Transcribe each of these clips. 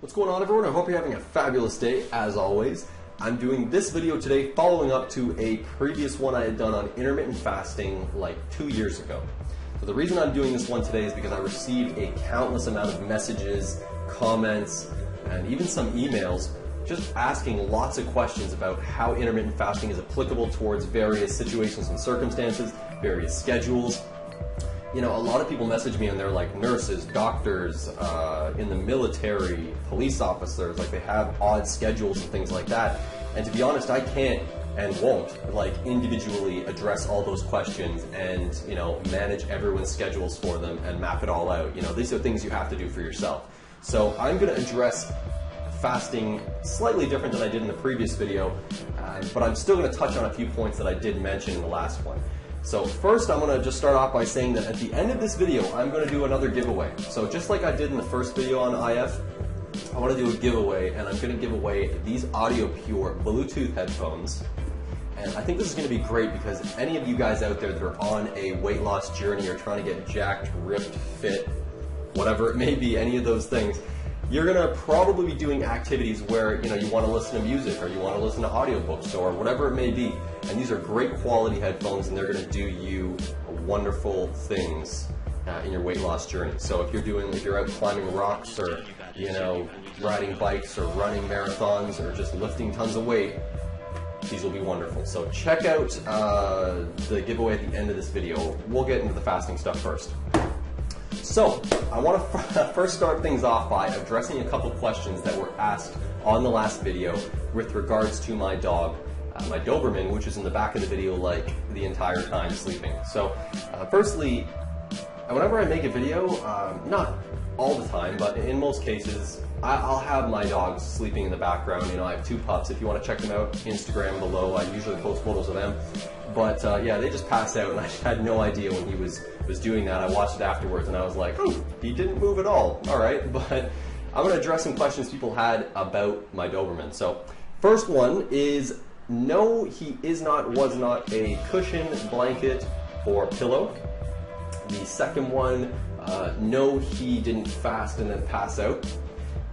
What's going on, everyone? I hope you're having a fabulous day, as always. I'm doing this video today following up to a previous one I had done on intermittent fasting like 2 years ago. So the reason I'm doing this one today is because I received a countless amount of messages, comments, and even some emails just asking lots of questions about how intermittent fasting is applicable towards various situations and circumstances, various schedules. You know, a lot of people message me and they're like nurses, doctors, in the military, police officers, like they have odd schedules and things like that. And to be honest, I can't and won't like individually address all those questions and, you know, manage everyone's schedules for them and map it all out. You know, these are things you have to do for yourself. So I'm going to address fasting slightly different than I did in the previous video, but I'm still going to touch on a few points that I did mention in the last one. So first, I'm going to just start off by saying that at the end of this video, I'm going to do another giveaway. So just like I did in the first video on IF, I want to do a giveaway, and I'm going to give away these AudioPure Bluetooth headphones. And I think this is going to be great because if any of you guys out there that are on a weight loss journey or trying to get jacked, ripped, fit, whatever it may be, any of those things, you're going to probably be doing activities where, you know, you want to listen to music or you want to listen to audiobooks or whatever it may be. And these are great quality headphones and they're going to do you wonderful things in your weight loss journey. So if you're out climbing rocks or, you know, riding bikes or running marathons or just lifting tons of weight, these will be wonderful. So check out the giveaway at the end of this video. We'll get into the fasting stuff first. So I want to first start things off by addressing a couple questions that were asked on the last video with regards to my dog, my Doberman, which is in the back of the video like the entire time sleeping. So firstly, whenever I make a video, not all the time, but in most cases, I'll have my dogs sleeping in the background. You know, I have 2 pups. If you want to check them out, Instagram below, I usually post photos of them. But yeah, they just passed out, and I had no idea when he was doing that. I watched it afterwards, and I was like, oh, he didn't move at all. All right, but I'm going to address some questions people had about my Doberman. So first one is, no, he was not a cushion, blanket, or pillow. The second one, no, he didn't fast and then pass out.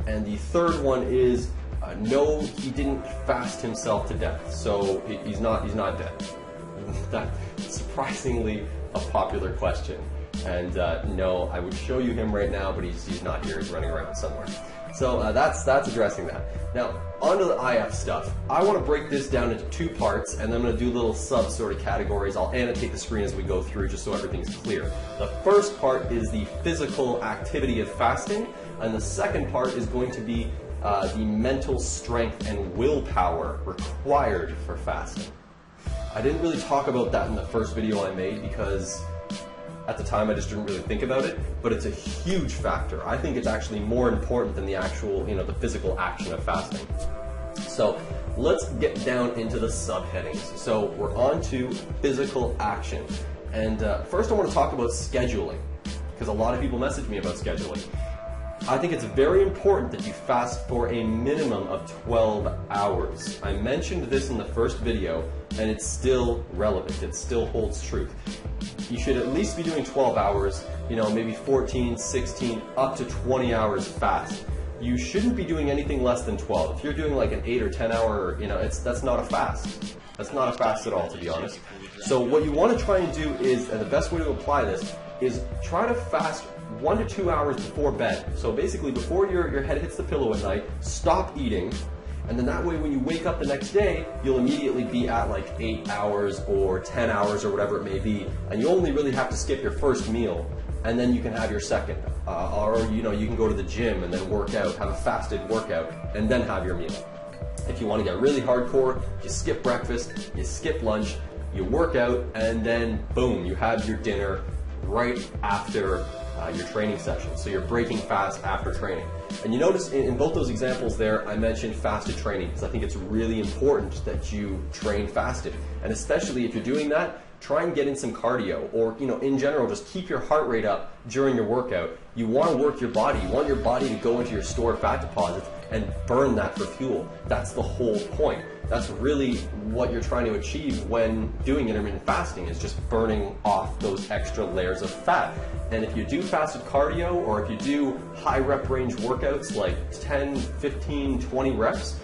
And the third one is, no, he didn't fast himself to death. So he's not dead. That's surprisingly a popular question. And no, I would show you him right now, but he's not here. He's running around somewhere. So that's addressing that. Now, onto the IF stuff. I want to break this down into 2 parts, and then I'm going to do little sub sort of categories. I'll annotate the screen as we go through just so everything's clear. The first part is the physical activity of fasting, and the second part is going to be the mental strength and willpower required for fasting. I didn't really talk about that in the first video I made because at the time I just didn't really think about it, but it's a huge factor. I think it's actually more important than the actual, you know, the physical action of fasting. So let's get down into the subheadings. So we're on to physical action. And first I want to talk about scheduling, because a lot of people message me about scheduling. I think it's very important that you fast for a minimum of 12 hours. I mentioned this in the first video, and it's still relevant. It still holds truth. You should at least be doing 12 hours, you know, maybe 14, 16, up to 20 hours fast. You shouldn't be doing anything less than 12. If you're doing like an 8 or 10 hour, you know, that's not a fast. That's not a fast at all, to be honest. So what you want to try and do is, and the best way to apply this, is try to fast 1 to 2 hours before bed. So basically before your head hits the pillow at night, stop eating, and then that way when you wake up the next day, you'll immediately be at like 8 hours or 10 hours or whatever it may be, and you only really have to skip your first meal, and then you can have your second. Or, you know, you can go to the gym and then work out, have a fasted workout, and then have your meal. If you want to get really hardcore, you skip breakfast, you skip lunch, you work out, and then boom, you have your dinner right after your training session. So you're breaking fast after training. And you notice in both those examples there, I mentioned fasted training because I think it's really important that you train fasted. And especially if you're doing that, try and get in some cardio, or in general, just keep your heart rate up during your workout. You want to work your body. You want your body to go into your stored fat deposits and burn that for fuel. That's the whole point. That's really what you're trying to achieve when doing intermittent fasting, is just burning off those extra layers of fat. And if you do fasted cardio, or if you do high rep range workouts like 10, 15, 20 reps,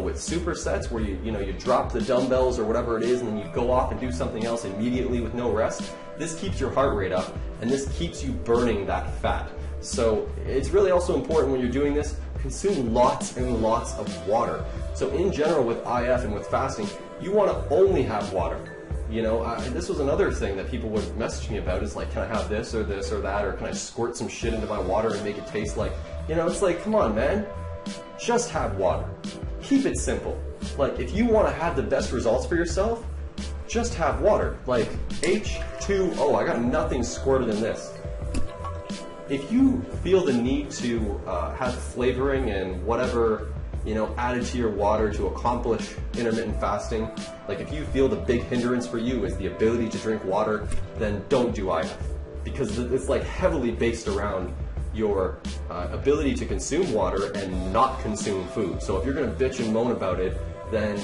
with supersets where you drop the dumbbells or whatever it is, and then you go off and do something else immediately with no rest, this keeps your heart rate up, and this keeps you burning that fat. So it's really also important when you're doing this, consume lots and lots of water. So in general with IF and with fasting, you want to only have water. This was another thing that people would message me about, is like, can I have this or that, or can I squirt some shit into my water and make it taste like, it's like, come on, man, just have water. Keep it simple. Like, if you want to have the best results for yourself, just have water. Like H2O, I got nothing squirted in this. If you feel the need to have flavoring and whatever, added to your water to accomplish intermittent fasting, like if you feel the big hindrance for you is the ability to drink water, then don't do IF, because it's like heavily based around your ability to consume water and not consume food. So if you're going to bitch and moan about it, then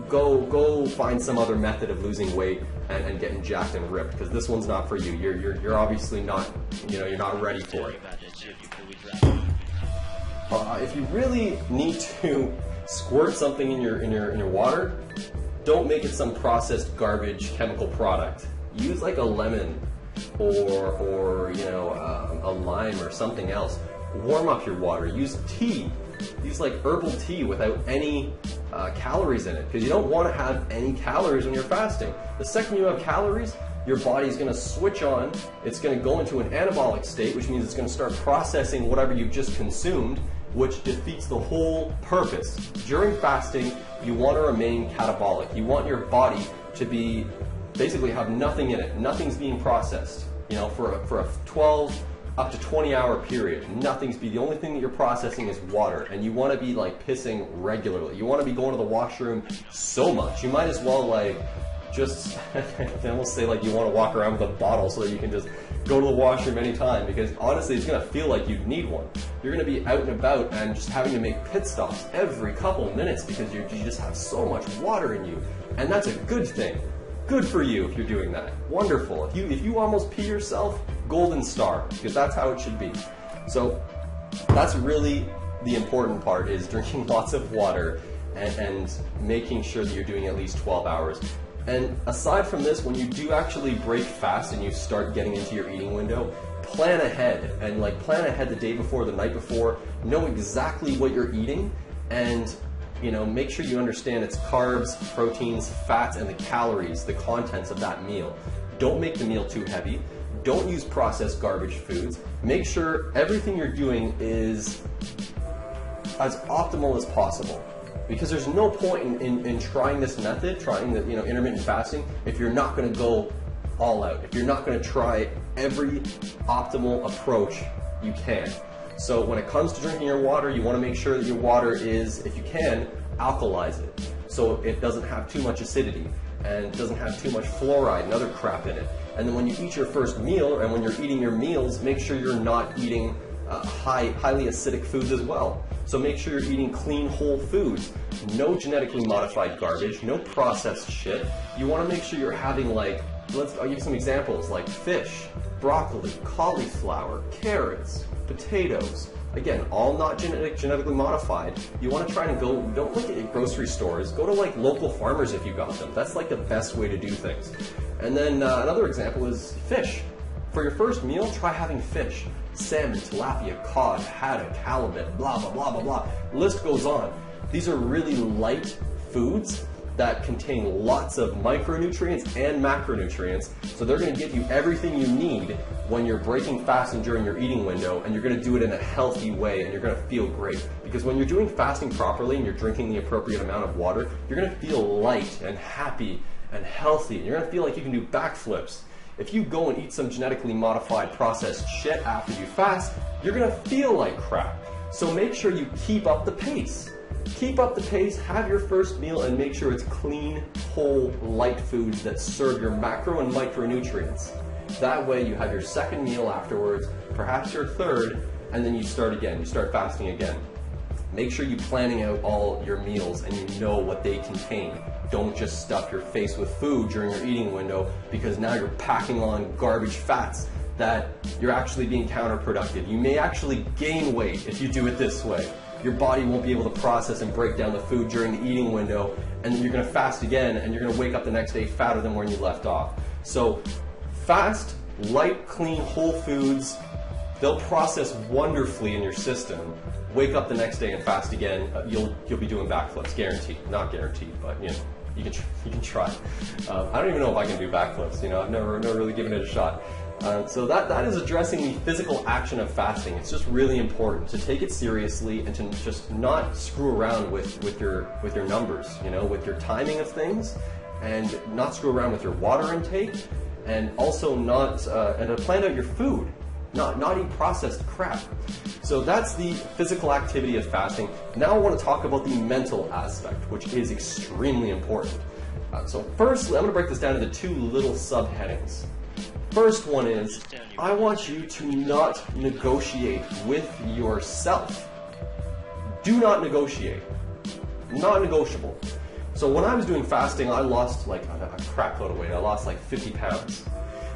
go find some other method of losing weight and getting jacked and ripped, because this one's not for you. You're obviously not, you're not ready for it. If you really need to squirt something in your water, don't make it some processed garbage chemical product. Use like a lemon or a lime or something else. Warm up your water. Use tea. Use like herbal tea without any calories in it, because you don't want to have any calories when you're fasting. The second you have calories, your body's going to switch on. It's going to go into an anabolic state, which means it's going to start processing whatever you've just consumed, which defeats the whole purpose. During fasting, you want to remain catabolic. You want your body to be basically have nothing in it. Nothing's being processed. For a 12 up to 20-hour period, the only thing that you're processing is water, and you want to be like pissing regularly. You want to be going to the washroom so much. You might as well just I almost say like you want to walk around with a bottle so that you can just go to the washroom anytime, because honestly it's going to feel like you need one. You're going to be out and about and just having to make pit stops every couple of minutes because you just have so much water in you, and that's a good thing. Good for you if you're doing that. Wonderful. If you almost pee yourself, golden star, because that's how it should be. So that's really the important part, is drinking lots of water and making sure that you're doing at least 12 hours. And aside from this, when you do actually break fast and you start getting into your eating window, plan ahead, and plan ahead the day before, the night before. Know exactly what you're eating, and make sure you understand its carbs, proteins, fats, and the calories, the contents of that meal. Don't make the meal too heavy. Don't use processed garbage foods. Make sure everything you're doing is as optimal as possible. Because there's no point in trying this method, trying the intermittent fasting, if you're not going to go all out, if you're not going to try every optimal approach you can. So when it comes to drinking your water, you want to make sure that your water is, if you can, alkalize it, so it doesn't have too much acidity and doesn't have too much fluoride and other crap in it. And then when you eat your first meal, and when you're eating your meals, make sure you're not eating highly acidic foods as well. So make sure you're eating clean, whole foods. No genetically modified garbage, no processed shit. You want to make sure you're having I'll give some examples, like fish, broccoli, cauliflower, carrots, potatoes. Again, all not genetically modified. You want to try and don't look at grocery stores. Go to local farmers if you got them. That's the best way to do things. And then another example is fish. For your first meal, try having fish. Salmon, tilapia, cod, haddock, halibut, blah, blah, blah, blah, blah. List goes on. These are really light foods that contain lots of micronutrients and macronutrients, so they're going to give you everything you need when you're breaking fasting during your eating window, and you're going to do it in a healthy way, and you're going to feel great. Because when you're doing fasting properly and you're drinking the appropriate amount of water, you're going to feel light and happy and healthy, and you're going to feel like you can do backflips. If you go and eat some genetically modified processed shit after you fast, you're going to feel like crap. So make sure you keep up the pace. Keep up the pace, have your first meal, and make sure it's clean, whole whole light foods that serve your macro and micronutrients. That way you have your second meal afterwards, perhaps your third, and then you start again, you start fasting again. Make sure you're planning out all your meals and you know what they contain. Don't just stuff your face with food during your eating window, because now you're packing on garbage fats that you're actually being counterproductive. You may actually gain weight if you do it this way. Your body won't be able to process and break down the food during the eating window, and then you're gonna fast again and you're gonna wake up the next day fatter than where you left off. So fast, light, clean, whole foods, they'll process wonderfully in your system. Wake up the next day and fast again, you'll be doing backflips, guaranteed. Not guaranteed, but you know, you can try. I don't even know if I can do backflips, you know, I've never really given it a shot. So that is addressing the physical action of fasting. It's just really important to take it seriously and to just not screw around with your numbers, you know, with your timing of things, and not screw around with your water intake, and also not and to plan out your food. Not eat processed crap. So that's the physical activity of fasting. Now I want to talk about the mental aspect, which is extremely important. So firstly, I'm going to break this down into two little subheadings. First one is, I want you to not negotiate with yourself. Do not negotiate. Not negotiable. So when I was doing fasting, I lost like a crap load of weight. I lost like 50 pounds.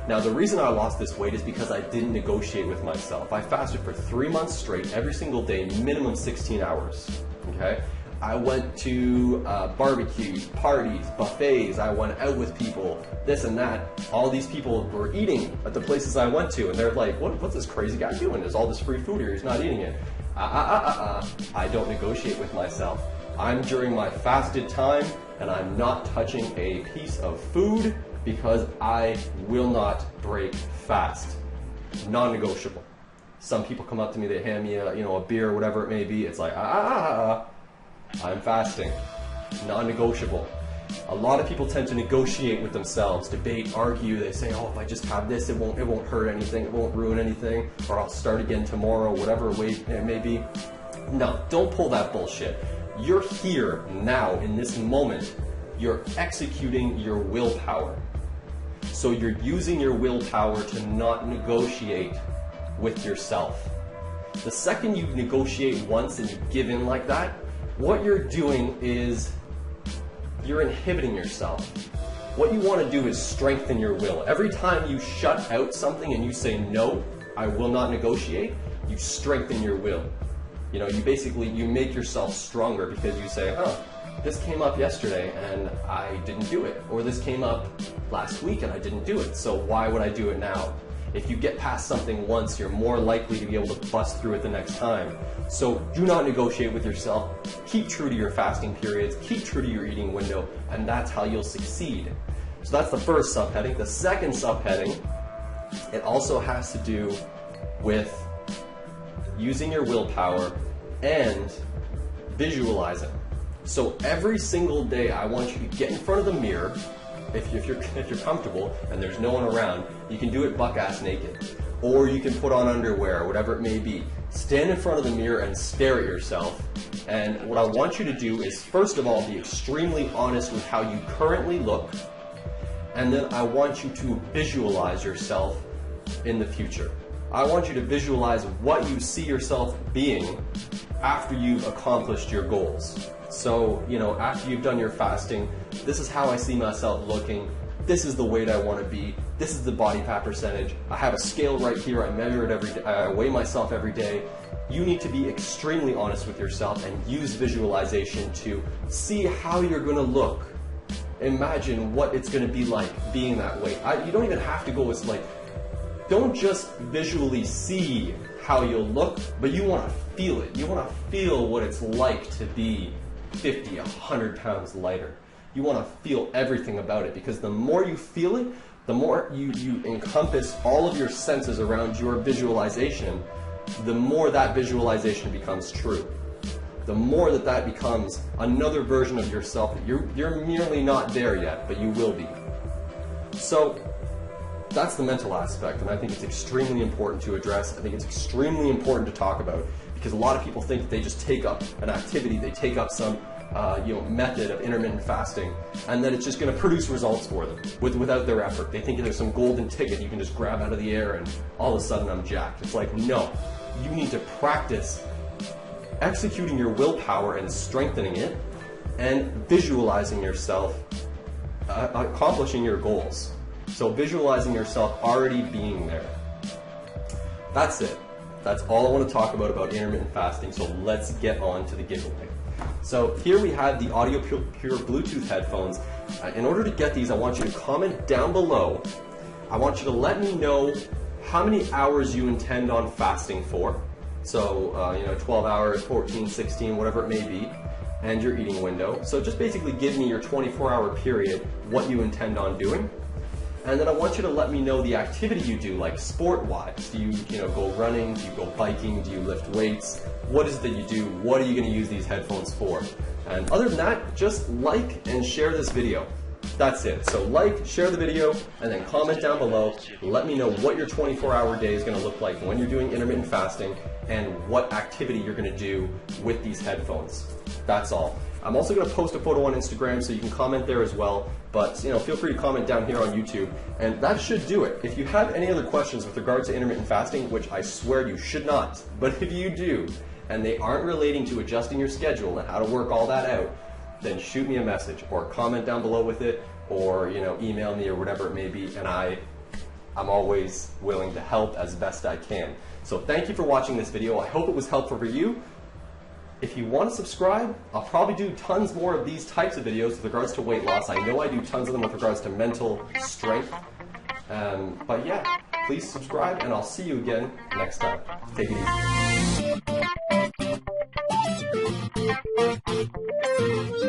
Now, the reason I lost this weight is because I didn't negotiate with myself. I fasted for 3 months straight, every single day, minimum 16 hours, okay? I went to barbecues, parties, buffets, I went out with people, this and that. All these people were eating at the places I went to, and they're like, what's this crazy guy doing? There's all this free food here, he's not eating it. I don't negotiate with myself. I'm during my fasted time, and I'm not touching a piece of food, because I will not break fast. Non-negotiable. Some people come up to me, they hand me a beer or whatever it may be. It's like, I'm fasting. Non-negotiable. A lot of people tend to negotiate with themselves, debate, argue. They say, oh, if I just have this, it won't hurt anything, it won't ruin anything, or I'll start again tomorrow, whatever way it may be. No, don't pull that bullshit. You're here now in this moment. You're executing your willpower. So you're using your willpower to not negotiate with yourself. The second you negotiate once and you give in like that, what you're doing is you're inhibiting yourself. What you want to do is strengthen your will. Every time you shut out something and you say, no, I will not negotiate, you strengthen your will. You know, you make yourself stronger, because you say, oh, this came up yesterday and I didn't do it. Or this came up last week and I didn't do it. So why would I do it now? If you get past something once, you're more likely to be able to bust through it the next time. So do not negotiate with yourself. Keep true to your fasting periods. Keep true to your eating window. And that's how you'll succeed. So that's the first subheading. The second subheading, it also has to do with using your willpower and visualizing. So every single day, I want you to get in front of the mirror. If you're comfortable and there's no one around, you can do it buck-ass naked. Or you can put on underwear, whatever it may be. Stand in front of the mirror and stare at yourself. And what I want you to do is, first of all, be extremely honest with how you currently look. And then I want you to visualize yourself in the future. I want you to visualize what you see yourself being after you've accomplished your goals. So, you know, after you've done your fasting, this is how I see myself looking. This is the weight I want to be. This is the body fat percentage. I have a scale right here. I measure it every day. I weigh myself every day. You need to be extremely honest with yourself and use visualization to see how you're going to look. Imagine what it's going to be like being that weight. You don't even have to go as like, don't just visually see how you'll look, but you want to feel it. You want to feel what it's like to be 50, 100 pounds lighter. You want to feel everything about it, because the more you feel it, the more you encompass all of your senses around your visualization, the more that visualization becomes true. The more that becomes another version of yourself that you're merely not there yet, but you will be. So that's the mental aspect, and I think it's extremely important to address. I think it's extremely important to talk about, because a lot of people think that they just take up an activity, they take up some method of intermittent fasting, and that it's just going to produce results for them without their effort. They think there's some golden ticket you can just grab out of the air and all of a sudden I'm jacked. It's like, no, you need to practice executing your willpower and strengthening it and visualizing yourself accomplishing your goals. So visualizing yourself already being there. That's it. That's all I want to talk about intermittent fasting, so let's get on to the giveaway. So here we have the Audio Pure Bluetooth headphones. In order to get these, I want you to comment down below. I want you to let me know how many hours you intend on fasting for. So, 12 hours, 14, 16, whatever it may be, and your eating window. So just basically give me your 24-hour period, what you intend on doing. And then I want you to let me know the activity you do, like sport-wise. Do you, go running? Do you go biking? Do you lift weights? What is it that you do? What are you going to use these headphones for? And other than that, just like and share this video. That's it. So like, share the video, and then comment down below. Let me know what your 24-hour day is going to look like when you're doing intermittent fasting and what activity you're going to do with these headphones. That's all. I'm also going to post a photo on Instagram, so you can comment there as well. But feel free to comment down here on YouTube, and that should do it. If you have any other questions with regards to intermittent fasting, which I swear you should not, but if you do, and they aren't relating to adjusting your schedule and how to work all that out, then shoot me a message or comment down below with it, or email me or whatever it may be, and I'm always willing to help as best I can. So thank you for watching this video. I hope it was helpful for you. If you want to subscribe, I'll probably do tons more of these types of videos with regards to weight loss. I know I do tons of them with regards to mental strength. But yeah, please subscribe, and I'll see you again next time. Take it easy.